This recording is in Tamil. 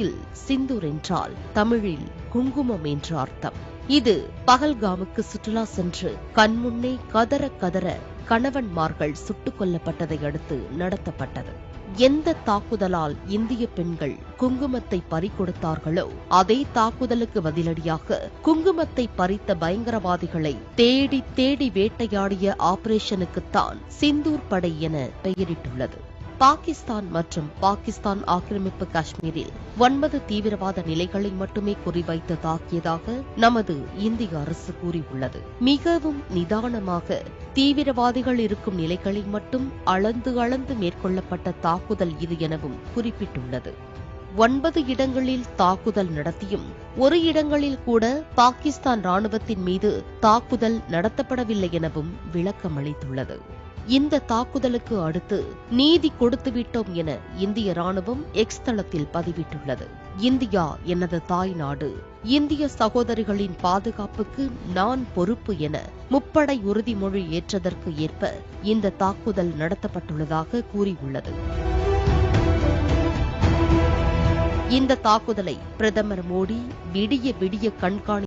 ஹிந்தியில் சிந்தூர் என்றால் தமிழில் குங்குமம் என்று அர்த்தம். இது பகல்காமுக்கு சுற்றுலா சென்று கண்முன்னே கதற கதற கணவன்மார்கள் சுட்டுக் கொல்லப்பட்டதை அடுத்து நடத்தப்பட்டது. எந்த தாக்குதலால் இந்திய பெண்கள் குங்குமத்தை பறிகொடுத்தார்களோ அதே தாக்குதலுக்கு பதிலடியாக குங்குமத்தை பறித்த பயங்கரவாதிகளை தேடி தேடி வேட்டையாடிய ஆபரேஷனுக்குத்தான் சிந்தூர் படை என பெயரிட்டுள்ளது. பாகிஸ்தான் மற்றும் பாகிஸ்தான் ஆக்கிரமிப்பு காஷ்மீரில் 9 தீவிரவாத நிலைகளை மட்டுமே குறிவைத்து தாக்கியதாக நமது இந்திய அரசு கூறியுள்ளது. மிகவும் நிதானமாக தீவிரவாதிகள் இருக்கும் நிலைகளை மட்டும் அளந்து அளந்து மேற்கொள்ளப்பட்ட தாக்குதல் இது எனவும் குறிப்பிட்டுள்ளது. 9 இடங்களில் தாக்குதல் நடத்தியும் ஒரு இடங்களில் கூட பாகிஸ்தான் ராணுவத்தின் மீது தாக்குதல் நடத்தப்படவில்லை எனவும் விளக்கம் அளித்துள்ளது. இந்த தாக்குதலுக்கு அடுத்து நீதி கொடுத்துவிட்டோம் என இந்திய ராணுவம் எக்ஸ் தளத்தில் பதிவிட்டுள்ளது. இந்தியா எனது தாய் நாடு, இந்திய சகோதரிகளின் பாதுகாப்புக்கு நான் பொறுப்பு என முப்படை உறுதிமொழி ஏற்றதற்கு ஏற்ப இந்த தாக்குதல் நடத்தப்பட்டுள்ளதாக கூறியுள்ளது. இந்த தாக்குதலை பிரதமர் மோடி விடிய விடிய கண்காணி